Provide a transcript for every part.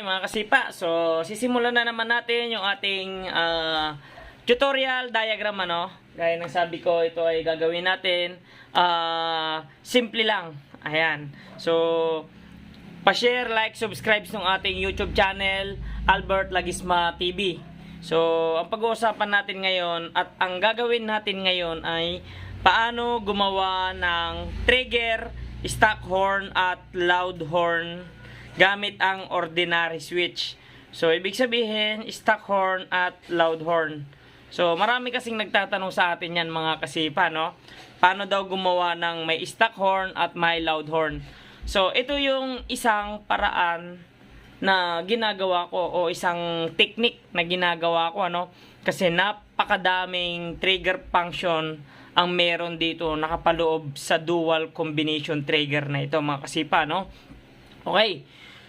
mga kasipa, so sisimulan na naman natin yung ating tutorial diagram ano. Gaya ng sabi ko, ito ay gagawin natin simple lang. Ayan. So pa-share, like, subscribe ng ating YouTube channel, Albert Lagisma TV. So ang pag-uusapan natin ngayon at ang gagawin natin ngayon ay paano gumawa ng trigger, stock horn at loud horn gamit ang ordinary switch. So, ibig sabihin, stock horn at loud horn. So, marami kasing nagtatanong sa atin yan mga kasipa, no? Paano daw gumawa ng may stock horn at may loud horn? So, ito yung isang paraan na ginagawa ko o isang technique na ginagawa ko, ano? Kasi napakadaming trigger function ang meron dito nakapaloob sa dual combination trigger na ito mga kasipa, no? Okay.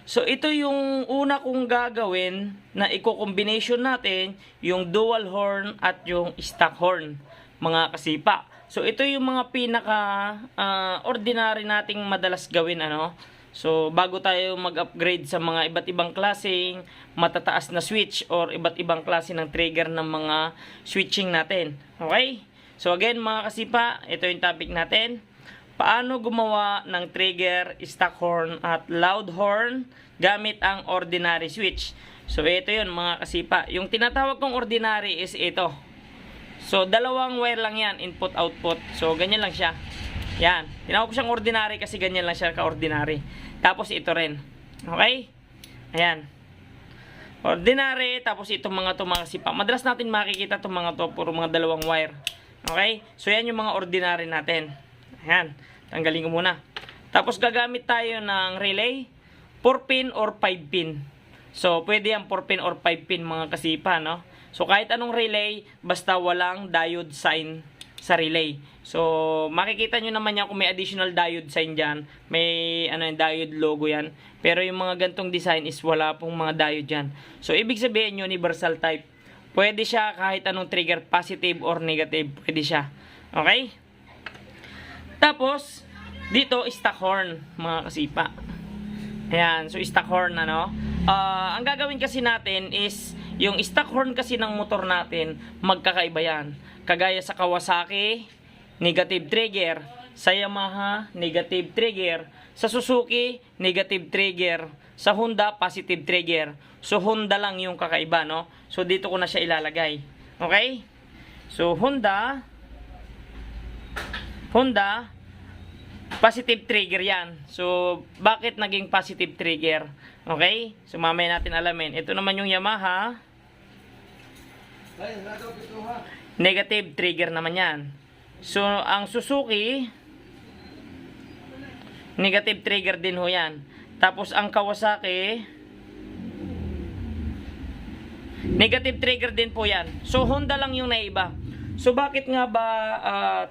So, ito yung una kong gagawin na i-combination natin yung dual horn at yung stock horn, mga kasipa. So, ito yung mga pinaka ordinary nating madalas gawin, ano. So, bago tayo mag-upgrade sa mga iba't ibang klaseng matataas na switch or iba't ibang klase ng trigger ng mga switching natin. Okay? So, again, mga kasipa, ito yung topic natin. Paano gumawa ng trigger, stock horn at loud horn gamit ang ordinary switch. So ito yun mga kasipa. Yung tinatawag kong ordinary is ito. So dalawang wire lang yan, input output. So ganyan lang siya. Yan. Tinawag ko siyang ordinary kasi ganyan lang siya ka-ordinary. Tapos ito rin. Okay? Ayan. Ordinary. Tapos itong mga to mga kasipa. Madalas natin makikita itong mga to. Puro mga dalawang wire. Okay? So yan yung mga ordinary natin. Ayan. Tanggalin ko muna. Tapos gagamit tayo ng relay. 4-pin or 5-pin. So, pwede yan 4-pin or 5-pin mga kasipa, no? So, kahit anong relay, basta walang diode sign sa relay. So, makikita nyo naman yan kung may additional diode sign dyan. May diode logo yan. Pero yung mga gantong design is wala pong mga diode dyan. So, ibig sabihin universal type. Pwede siya kahit anong trigger, positive or negative. Pwede siya. Okay? Tapos, dito, stock horn, mga kasipa. Ayan, so stock horn, ano. Ang gagawin kasi natin is, yung stock horn kasi ng motor natin, magkakaiba yan. Kagaya sa Kawasaki, negative trigger. Sa Yamaha, negative trigger. Sa Suzuki, negative trigger. Sa Honda, positive trigger. So, Honda lang yung kakaiba, no. So, dito ko na siya ilalagay. Okay? So, Honda, positive trigger yan. So, bakit naging positive trigger? Okay? So, mamaya natin alamin. Ito naman yung Yamaha. Negative trigger naman yan. So, ang Suzuki, negative trigger din ho yan. Tapos, ang Kawasaki, negative trigger din po yan. So, Honda lang yung naiba. So, bakit nga ba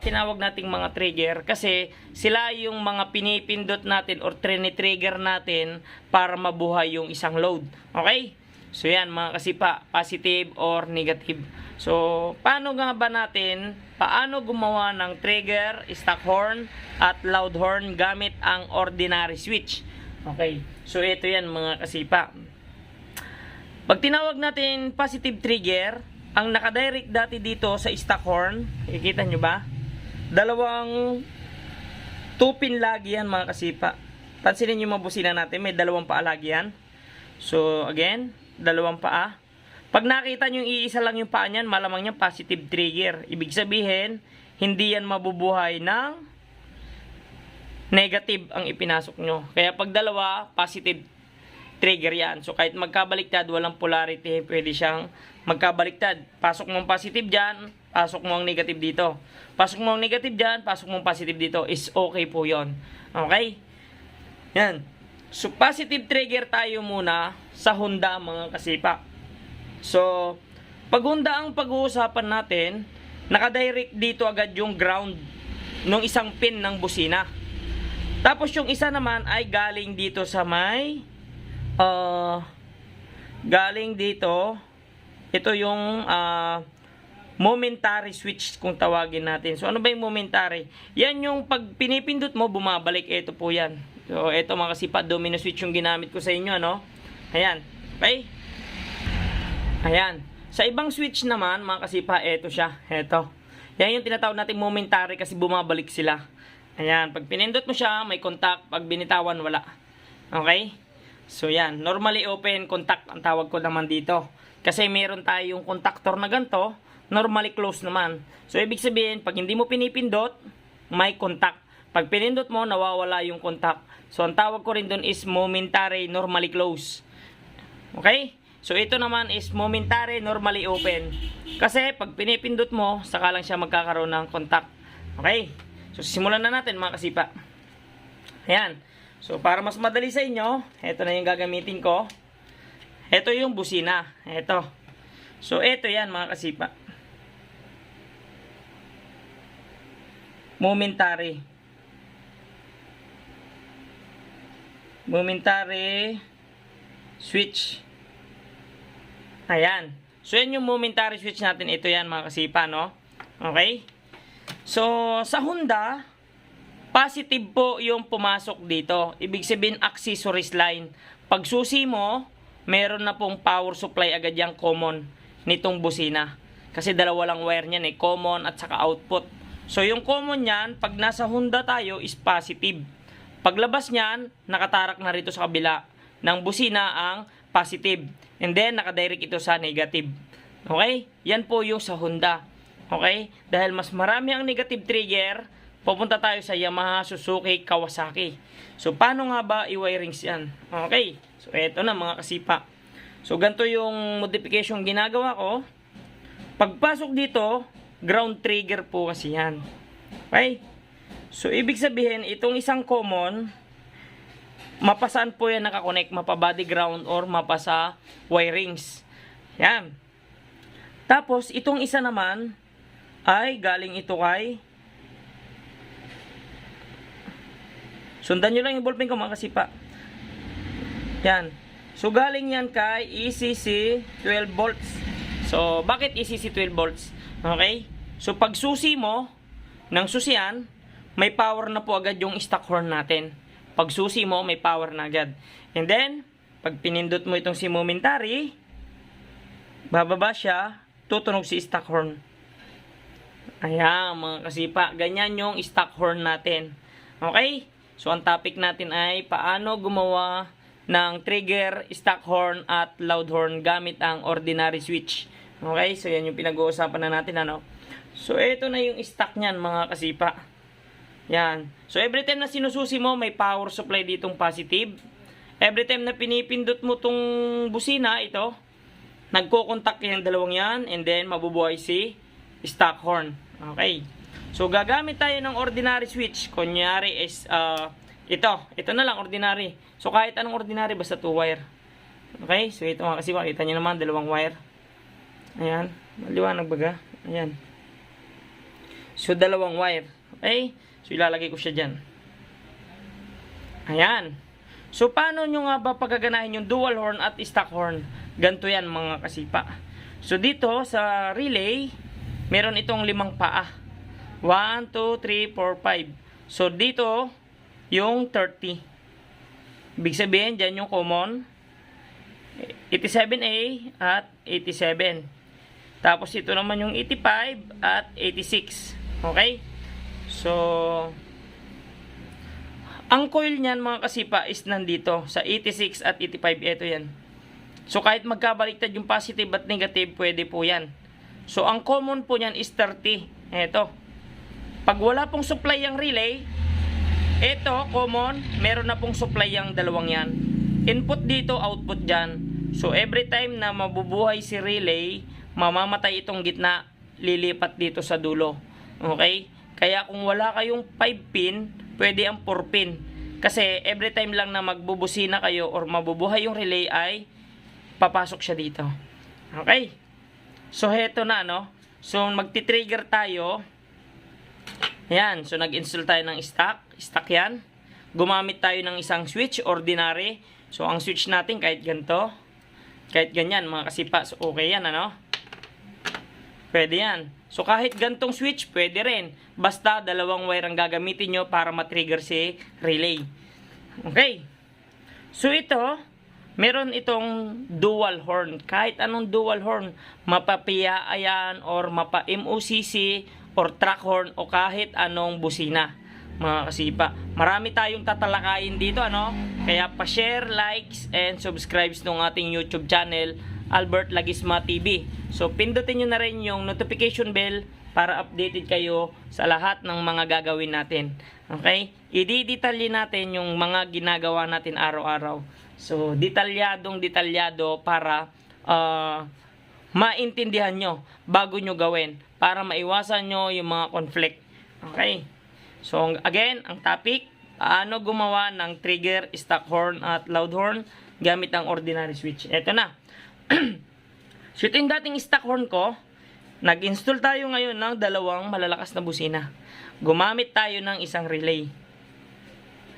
tinawag nating mga trigger? Kasi sila yung mga pinipindot natin or trigger natin para mabuhay yung isang load. Okay? So, yan mga kasipa, positive or negative. So, paano nga ba natin, paano gumawa ng trigger, stock horn, at loud horn gamit ang ordinary switch? Okay? So, ito yan mga kasipa. Pag tinawag natin positive trigger, ang nakadirect dati dito sa stock horn, ikita nyo ba? Dalawang 2-pin lagi yan mga kasipa. Pansinin nyo mabusina natin, may dalawang paa lagi yan. So again, dalawang paa. Pag nakita nyo iisa lang yung paa nyan, malamang yan positive trigger. Ibig sabihin, hindi yan mabubuhay ng negative ang ipinasok nyo. Kaya pag dalawa, positive trigger yan. So kahit magkabaliktad, walang polarity, pwede siyang magkabaliktad. Pasok mo ang positive dyan, pasok mo ang negative dito. Pasok mo ang negative dyan, pasok mo ang positive dito. Is okay po yon. Okay? Yan. So positive trigger tayo muna sa Honda mga kasipa. So, pag Honda ang pag-uusapan natin, nakadirect dito agad yung ground nung isang pin ng busina. Tapos yung isa naman ay galing dito sa may galing dito, ito yung momentary switch kung tawagin natin. So ano ba yung momentary? Yan yung pag pinipindot mo, bumabalik. Ito po yan. So ito mga kasipa, domino switch yung ginamit ko sa inyo, no? Ayan, Okay? Ayan. Sa ibang switch naman, mga kasipa, eto siya. Eto. Yan yung tinatawag natin momentary kasi bumabalik sila. Ayan. Pag pinindot mo siya, may contact. Pag binitawan, wala. Okay? So yan. Normally open contact ang tawag ko naman dito. Kasi meron tayong contactor na ganito. Normally close naman. So ibig sabihin, pag hindi mo pinipindot, may contact. Pag pinindot mo, nawawala yung contact. So ang tawag ko rin dun is momentary normally close. Okay? So ito naman is momentary normally open. Kasi pag pinipindot mo, saka lang siya magkakaroon ng contact. Okay? So simulan na natin mga kasipa. Ayan. So para mas madali sa inyo, ito na yung gagamitin ko. Ito yung busina. Ito. So ito yan mga kasipa. Momentary switch. Ayan. So yan yung momentary switch natin. Ito yan mga kasipa, no? Okay? So sa Honda, positive po yung pumasok dito. Ibig sabihin accessories line. Pag susi mo, meron na pong power supply agad yung common nitong busina. Kasi dalawa lang wire niyan eh, common at saka output. So yung common niyan, pag nasa Honda tayo is positive. Paglabas niyan, nakatarak na rito sa kabila ng busina ang positive. And then nakadirect ito sa negative. Okay? Yan po yung sa Honda. Okay? Dahil mas marami ang negative trigger, pupunta tayo sa Yamaha, Suzuki, Kawasaki. So paano nga ba i-wirings yan? Okay? So eto na mga kasipa. So ganito yung modification ginagawa ko. Pagpasok dito, ground trigger po kasi yan. Okay? So, ibig sabihin, itong isang common, mapasaan po yan nakakonect, mapa body ground or mapasa wirings. Yan. Tapos, itong isa naman, ay galing ito kay, sundan nyo lang yung ballpen ko mga kasipa. Yan. So, galing yan kay ECC 12 volts. So, bakit ECC 12 volts? Okay? So, pag susi mo ng susian, may power na po agad yung stock horn natin. Pag susi mo, may power na agad. And then, pag pinindot mo itong si momentary, bababa siya, tutunog si stock horn. Ayan, mga kasipa. Ganyan yung stock horn natin. Okay? So, ang topic natin ay paano gumawa ng trigger, stock horn, at loud horn gamit ang ordinary switch. Okay, so yan yung pinag-uusapan na natin, ano. So ito na yung stock niyan mga kasipa. Yan. So every time na sinususi mo, may power supply ditong positive. Every time na pinipindot mo tong busina, ito, nagko-contact yung dalawang yan, and then mabubuhay si stock horn. Okay. So gagamit tayo ng ordinary switch. Kunyari is ito na lang ordinary. So kahit anong ordinary, basta 2 wire. Okay, so ito mga kasipa, kita nyo naman, dalawang wire. Ayan, maliwanag baga. Ayan. So, 2 wire. Okay? So, ilalagay ko siya dyan. Ayan. So, paano nyo nga ba pagaganahin yung dual horn at stock horn? Ganito yan mga kasipa. So, dito sa relay, meron itong 5 paa. 1, 2, 3, 4, 5. So, dito, yung 30. Ibig sabihin, dyan yung common. 87A at 87. Tapos ito naman yung 85 at 86. Okay? So, ang coil niyan mga kasipa is nandito sa 86 at 85. Ito yan. So, kahit magkabaliktad yung positive at negative, pwede po yan. So, ang common po niyan is 30. Ito. Pag wala pong supply yung relay, ito, common, meron na pong supply yung dalawang yan. Input dito, output dyan. So, every time na mabubuhay si relay, mamamatay itong gitna, lilipat dito sa dulo. Okay? Kaya kung wala kayong 5 pin, pwede ang 4 pin. Kasi every time lang na magbubusina kayo or mabubuhay yung relay ay papasok siya dito. Okay? So, heto na, no? So, magti-trigger tayo. Ayan. So, nag-install tayo ng stock. Stock yan. Gumamit tayo ng isang switch, ordinary. So, ang switch natin kahit ganito, kahit ganyan, mga kasipa. So, okay yan, ano? Pwede yan. So, kahit gantong switch, pwede rin. Basta, 2 wire ang gagamitin nyo para matrigger si relay. Okay. So, ito, meron itong dual horn. Kahit anong dual horn, mapa-PIA yan or mapa-MOCC or track horn o kahit anong busina, mga kasipa. Marami tayong tatalakayin dito, ano? Kaya pa-share, likes, and subscribe ng ating YouTube channel, Albert Lagisma TV. So, pindutin nyo na rin yung notification bell para updated kayo sa lahat ng mga gagawin natin. Okay? I-detalye natin yung mga ginagawa natin araw-araw. So, detalyado para maintindihan nyo bago nyo gawin. Para maiwasan nyo yung mga conflict. Okay? So, again, ang topic, paano gumawa ng trigger, stock horn at loud horn gamit ang ordinary switch. Ito na. So, ito yung dating stock horn ko. Nag-install tayo ngayon ng dalawang malalakas na busina. Gumamit tayo ng isang relay.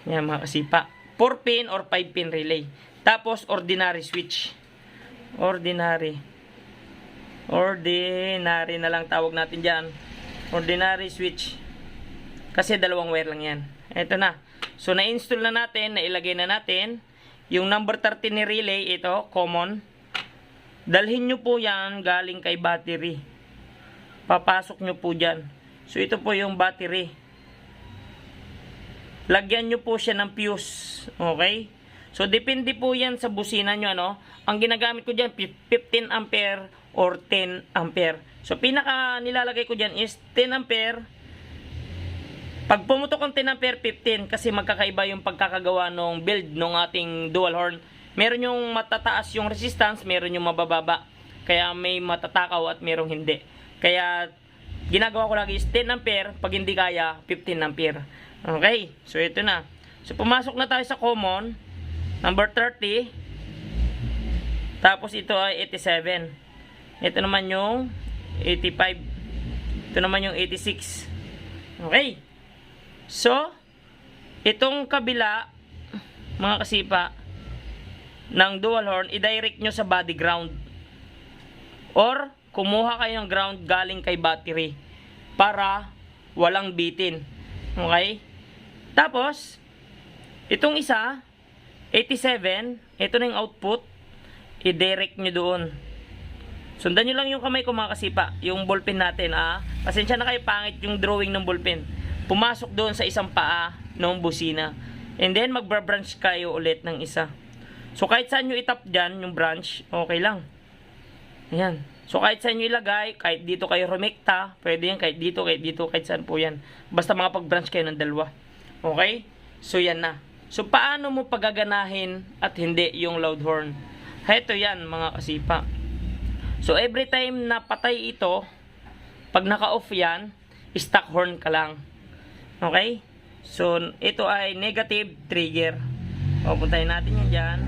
Yan mga kasipa. 4-pin or 5-pin relay. Tapos, ordinary switch. Ordinary na lang tawag natin dyan. Ordinary switch. Kasi dalawang wire lang yan. Ito na. So, na-install na natin, nailagay na natin. Yung number 13 ni relay, ito, common. Dalhin nyo po yan galing kay battery. Papasok nyo po dyan. So, ito po yung battery. Lagyan nyo po siya ng fuse. Okay? So, depende po yan sa busina nyo, ano? Ang ginagamit ko dyan, 15 ampere or 10 ampere. So, pinaka nilalagay ko dyan is 10 ampere. Pag pumutok ang 10 ampere, 15. Kasi magkakaiba yung pagkakagawa ng build ng ating dual horn. Meron yung matataas yung resistance, meron yung mabababa. Kaya may matatakaw at merong hindi. Kaya, ginagawa ko lagi is 10 ampere. Pag hindi kaya, 15 ampere. Okay, so ito na. So, pumasok na tayo sa common. Number 30. Tapos, ito ay 87. Ito naman yung 85. Ito naman yung 86. Okay. So, itong kabila, mga kasipa, ng dual horn, i-direct nyo sa body ground. Or, kumuha kayo ng ground galing kay battery para walang bitin. Okay? Tapos, itong isa, 87, ito na yung output, i-direct nyo doon. Sundan nyo lang yung kamay ko mga kasipa, yung ballpen natin. Pasensya na kayo, pangit yung drawing ng ballpen. Pumasok doon sa isang paa ng busina. And then, magbra-branch kayo ulit ng isa. So, kahit saan nyo itap dyan, yung branch, okay lang. Ayan. So, kahit saan nyo ilagay, kahit dito kayo rumekta, pwede yan, kahit dito, kahit saan po yan. Basta mga pag-branch kayo ng dalawa. Okay? So, yan na. So, paano mo pagaganahin at hindi yung loud horn? Heto yan, mga kasipa. So, every time na patay ito, pag naka-off yan, stock horn ka lang. Okay? So, ito ay negative trigger. Pupuntahin natin yan dyan.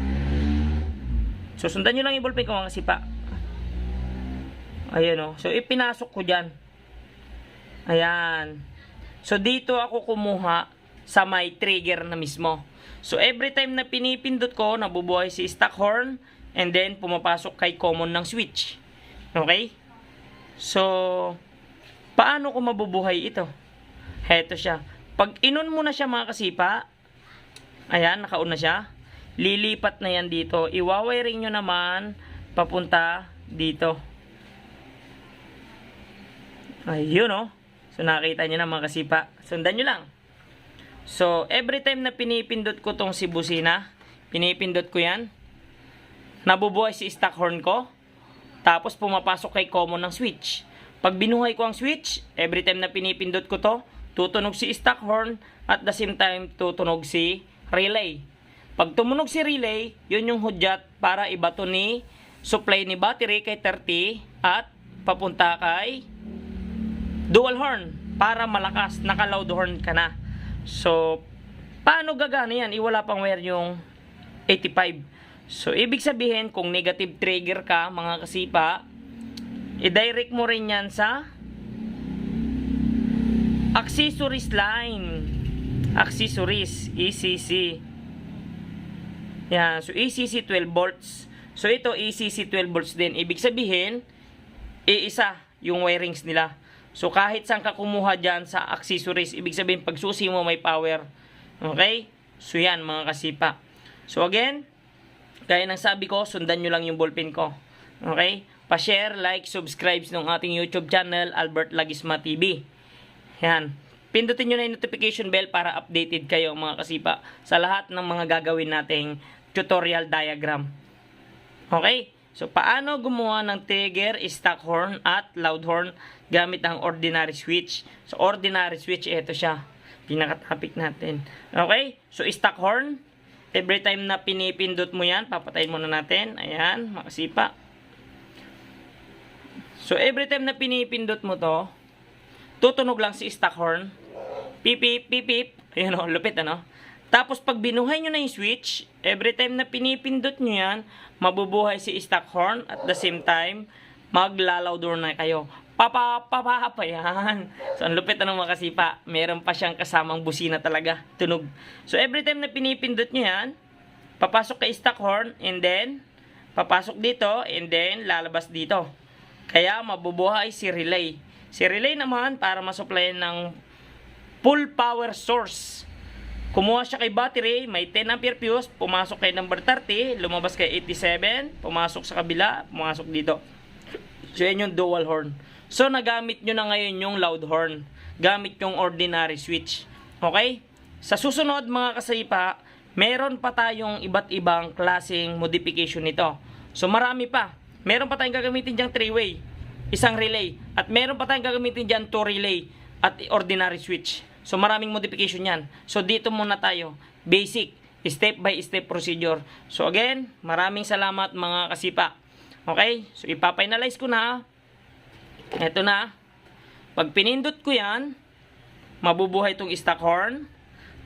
So, sundan nyo lang yung ballpen ko, mga kasipa. Ayan o. So, ipinasok ko dyan. Ayan. So, dito ako kumuha sa may trigger na mismo. So, every time na pinipindot ko, nabubuhay si stock horn. And then, pumapasok kay common ng switch. Okay? So, paano ko mabubuhay ito? Heto siya. Pag in-on mo na siya, mga kasipa, ayan, naka-on na siya. Lilipat na yan dito. Iwawiring nyo naman papunta dito. Ayun o. So, nakita nyo na mga kasipa. Sundan nyo lang. So, every time na pinipindot ko tong si busina, pinipindot ko yan, nabubuhay si stock horn ko. Tapos, pumapasok kay common ng switch. Pag binuhay ko ang switch, every time na pinipindot ko to, tutunog si stock horn at the same time, tutunog si relay. Pag tumunog si relay, yun yung hudyat para ibato ni supply ni battery kay 30 at papunta kay dual horn para malakas, naka-loud horn ka na. So, paano gagana yan? Wala pang wire yung 85. So, ibig sabihin, kung negative trigger ka, mga kasipa, i-direct mo rin yan sa accessories line. Accessories, ECC. Yan. So, ECC 12 volts. So, ito, ECC 12 volts din. Ibig sabihin, iisa yung wirings nila. So, kahit saan ka kumuha dyan sa accessories, ibig sabihin, pag susi mo may power. Okay? So, yan, mga kasipa. So, again, gaya ng sabi ko, sundan nyo lang yung ballpen ko. Okay? Pa-share, like, subscribe ng ating YouTube channel, Albert Lagisma TV. Yan. Pindutin nyo na yung notification bell para updated kayo mga kasipa sa lahat ng mga gagawin nating tutorial diagram. Okay? So, paano gumawa ng trigger, stock horn, at loud horn gamit ang ordinary switch. So, ordinary switch, ito siya. Pinaka-topic natin. Okay? So, stock horn, every time na pinipindot mo yan, papatayin muna natin. Ayan, mga kasipa. So, every time na pinipindot mo to, tutunog lang si stock horn. Pipip, pipip. Ayun o, lupit ano. Tapos, pag binuhay nyo na yung switch, every time na pinipindot nyo yan, mabubuhay si stock horn. At the same time, magla-louder na kayo. Papapapapa yan. So, ang lupit ano mga kasipa. Meron pa siyang kasamang busina talaga. Tunog. So, every time na pinipindot nyo yan, papasok kay stock horn, and then, papasok dito, and then, lalabas dito. Kaya mabubuhay si relay. Si relay naman para masuplayan ng full power source. Kumuha siya kay battery, may 10 ampere fuse, pumasok kay number 30, lumabas kay 87, pumasok sa kabila, pumasok dito. So yan yung dual horn. So nagamit nyo na ngayon yung loud horn. Gamit yung ordinary switch. Okay? Sa susunod mga kasipa, meron pa tayong iba't ibang klaseng modification nito. So marami pa. Meron pa tayong gagamitin diyang 3-way, isang relay. At meron pa tayong gagamitin dyan 2 relay at ordinary switch. So maraming modification yan. So dito muna tayo. Basic, step by step procedure. So again, maraming salamat mga kasipa. Okay? So ipapa-finalize ko na. Ito na. Pag pinindot ko yan, mabubuhay itong stock horn.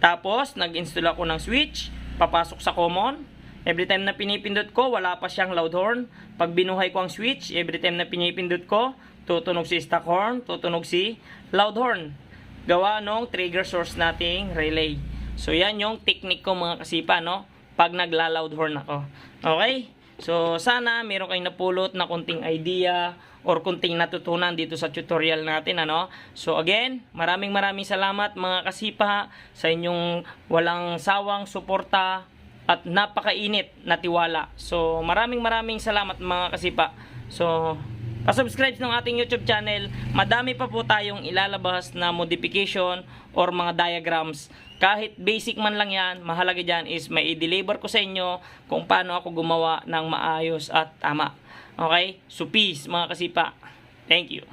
Tapos, nag-install ako ng switch. Papasok sa common. Every time na pinipindot ko, wala pa siyang loud horn. Pag binuhay ko ang switch, every time na pinipindot ko, tutunog si stock horn, tutunog si loud horn. Gawa nung trigger source nating relay. So, yan yung technique ko mga kasipa, no? Pag nagla-loud horn ako. Okay? So, sana meron kayong napulot na kunting idea or kunting natutunan dito sa tutorial natin, ano? So, again, maraming salamat mga kasipa sa inyong walang sawang suporta at napakainit na tiwala. So, maraming salamat mga kasipa. So, pa-subscribe ng ating YouTube channel. Madami pa po tayong ilalabas na modification or mga diagrams. Kahit basic man lang yan, mahalaga dyan is may i-deliver ko sa inyo kung paano ako gumawa ng maayos at tama. Okay? So, peace mga kasipa. Thank you.